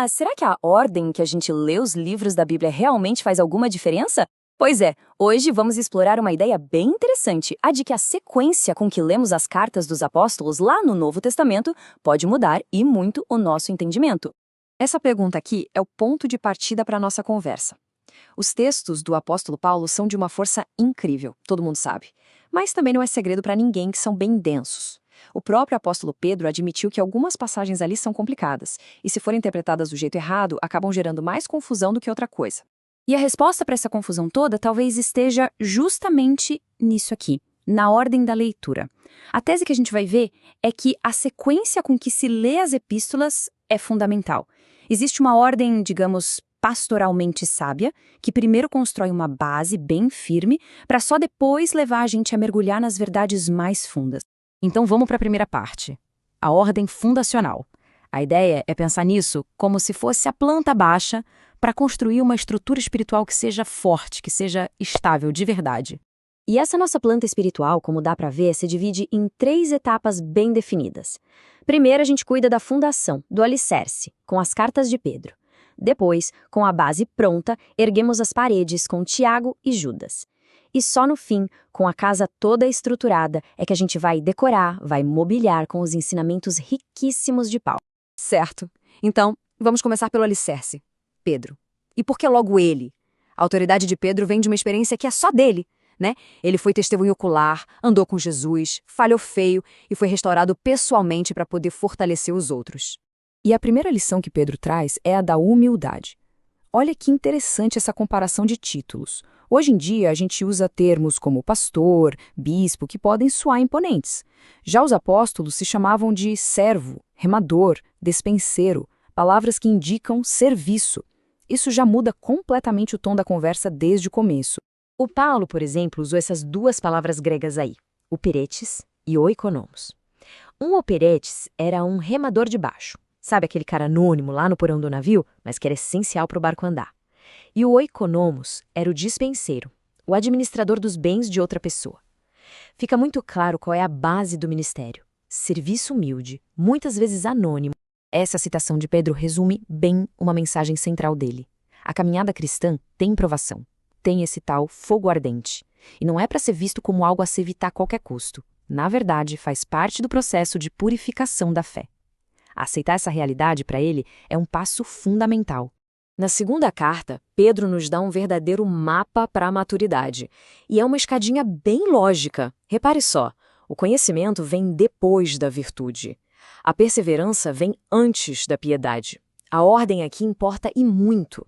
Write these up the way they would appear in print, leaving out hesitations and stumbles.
Mas será que a ordem que a gente lê os livros da Bíblia realmente faz alguma diferença? Pois é, hoje vamos explorar uma ideia bem interessante, a de que a sequência com que lemos as cartas dos apóstolos lá no Novo Testamento pode mudar e muito o nosso entendimento. Essa pergunta aqui é o ponto de partida para a nossa conversa. Os textos do apóstolo Paulo são de uma força incrível, todo mundo sabe. Mas também não é segredo para ninguém que são bem densos. O próprio apóstolo Pedro admitiu que algumas passagens ali são complicadas, e se forem interpretadas do jeito errado, acabam gerando mais confusão do que outra coisa. E a resposta para essa confusão toda talvez esteja justamente nisso aqui, na ordem da leitura. A tese que a gente vai ver é que a sequência com que se lê as epístolas é fundamental. Existe uma ordem, digamos, pastoralmente sábia, que primeiro constrói uma base bem firme, para só depois levar a gente a mergulhar nas verdades mais fundas. Então vamos para a primeira parte, a ordem fundacional. A ideia é pensar nisso como se fosse a planta baixa para construir uma estrutura espiritual que seja forte, que seja estável de verdade. E essa nossa planta espiritual, como dá para ver, se divide em 3 etapas bem definidas. Primeiro, a gente cuida da fundação, do alicerce, com as cartas de Pedro. Depois, com a base pronta, erguemos as paredes com Tiago e Judas. E só no fim, com a casa toda estruturada, é que a gente vai decorar, vai mobiliar com os ensinamentos riquíssimos de Paulo. Certo. Então, vamos começar pelo alicerce. Pedro. E por que logo ele? A autoridade de Pedro vem de uma experiência que é só dele, né? Ele foi testemunho ocular, andou com Jesus, falhou feio e foi restaurado pessoalmente para poder fortalecer os outros. E a primeira lição que Pedro traz é a da humildade. Olha que interessante essa comparação de títulos. Hoje em dia, a gente usa termos como pastor, bispo, que podem soar imponentes. Já os apóstolos se chamavam de servo, remador, despenseiro, palavras que indicam serviço. Isso já muda completamente o tom da conversa desde o começo. O Paulo, por exemplo, usou essas 2 palavras gregas aí, operetes e oikonomos. Um operetes era um remador de baixo. Sabe aquele cara anônimo lá no porão do navio, mas que era essencial para o barco andar. E o oikonomos era o dispenseiro, o administrador dos bens de outra pessoa. Fica muito claro qual é a base do ministério. Serviço humilde, muitas vezes anônimo. Essa citação de Pedro resume bem uma mensagem central dele. A caminhada cristã tem provação, tem esse tal fogo ardente. E não é para ser visto como algo a se evitar a qualquer custo. Na verdade, faz parte do processo de purificação da fé. Aceitar essa realidade para ele é um passo fundamental. Na segunda carta, Pedro nos dá um verdadeiro mapa para a maturidade. E é uma escadinha bem lógica. Repare só, o conhecimento vem depois da virtude. A perseverança vem antes da piedade. A ordem aqui importa e muito.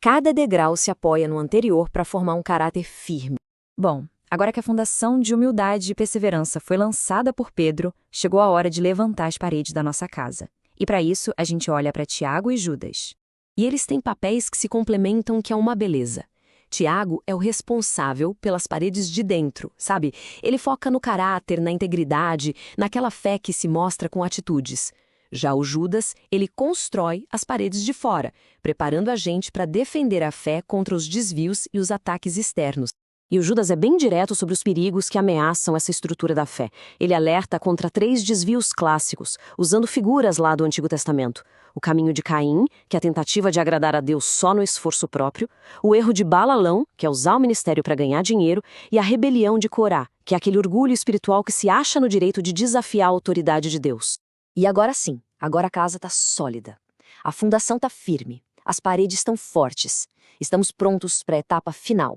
Cada degrau se apoia no anterior para formar um caráter firme. Bom, agora que a fundação de humildade e perseverança foi lançada por Pedro, chegou a hora de levantar as paredes da nossa casa. E para isso, a gente olha para Tiago e Judas. E eles têm papéis que se complementam, que é uma beleza. Tiago é o responsável pelas paredes de dentro, sabe? Ele foca no caráter, na integridade, naquela fé que se mostra com atitudes. Já o Judas, ele constrói as paredes de fora, preparando a gente para defender a fé contra os desvios e os ataques externos. E o Judas é bem direto sobre os perigos que ameaçam essa estrutura da fé. Ele alerta contra 3 desvios clássicos, usando figuras lá do Antigo Testamento. O caminho de Caim, que é a tentativa de agradar a Deus só no esforço próprio, o erro de Balalão, que é usar o ministério para ganhar dinheiro, e a rebelião de Corá, que é aquele orgulho espiritual que se acha no direito de desafiar a autoridade de Deus. E agora sim, agora a casa está sólida. A fundação está firme, as paredes estão fortes. Estamos prontos para a etapa final.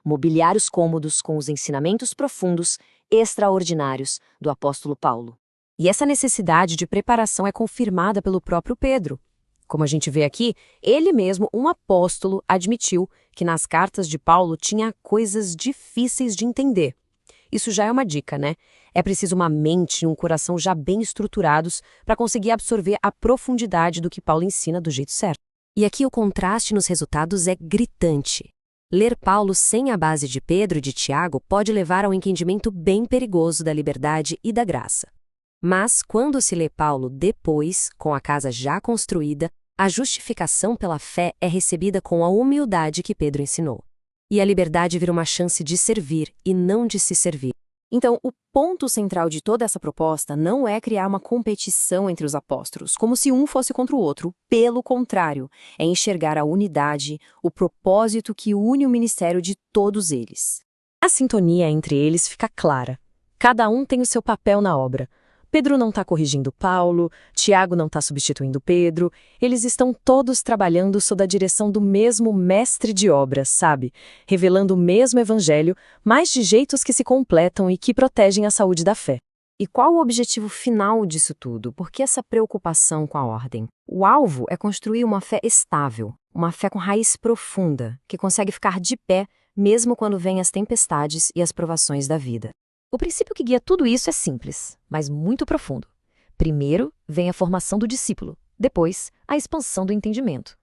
Mobiliar os cômodos com os ensinamentos profundos, extraordinários do apóstolo Paulo. E essa necessidade de preparação é confirmada pelo próprio Pedro. Como a gente vê aqui, ele mesmo, um apóstolo, admitiu que nas cartas de Paulo tinha coisas difíceis de entender. Isso já é uma dica, né? É preciso uma mente e um coração já bem estruturados para conseguir absorver a profundidade do que Paulo ensina do jeito certo. E aqui o contraste nos resultados é gritante. Ler Paulo sem a base de Pedro e de Tiago pode levar a um entendimento bem perigoso da liberdade e da graça. Mas, quando se lê Paulo depois, com a casa já construída, a justificação pela fé é recebida com a humildade que Pedro ensinou. E a liberdade vira uma chance de servir e não de se servir. Então, o ponto central de toda essa proposta não é criar uma competição entre os apóstolos, como se um fosse contra o outro. Pelo contrário, é enxergar a unidade, o propósito que une o ministério de todos eles. A sintonia entre eles fica clara. Cada um tem o seu papel na obra. Pedro não está corrigindo Paulo, Tiago não está substituindo Pedro, eles estão todos trabalhando sob a direção do mesmo mestre de obras, sabe? Revelando o mesmo evangelho, mas de jeitos que se completam e que protegem a saúde da fé. E qual o objetivo final disso tudo? Por que essa preocupação com a ordem? O alvo é construir uma fé estável, uma fé com raiz profunda, que consegue ficar de pé mesmo quando vêm as tempestades e as provações da vida. O princípio que guia tudo isso é simples, mas muito profundo. Primeiro, vem a formação do discípulo, depois, a expansão do entendimento.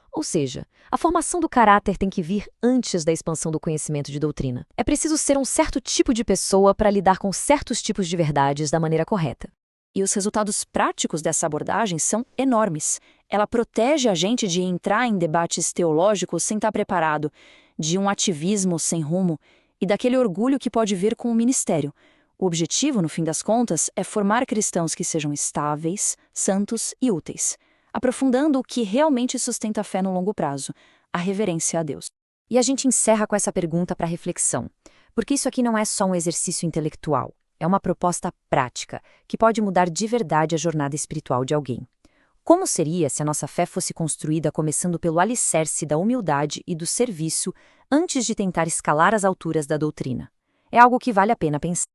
Ou seja, a formação do caráter tem que vir antes da expansão do conhecimento de doutrina. É preciso ser um certo tipo de pessoa para lidar com certos tipos de verdades da maneira correta. E os resultados práticos dessa abordagem são enormes. Ela protege a gente de entrar em debates teológicos sem estar preparado, de um ativismo sem rumo e daquele orgulho que pode vir com o ministério. O objetivo, no fim das contas, é formar cristãos que sejam estáveis, santos e úteis, aprofundando o que realmente sustenta a fé no longo prazo, a reverência a Deus. E a gente encerra com essa pergunta para reflexão, porque isso aqui não é só um exercício intelectual, é uma proposta prática que pode mudar de verdade a jornada espiritual de alguém. Como seria se a nossa fé fosse construída começando pelo alicerce da humildade e do serviço antes de tentar escalar as alturas da doutrina? É algo que vale a pena pensar.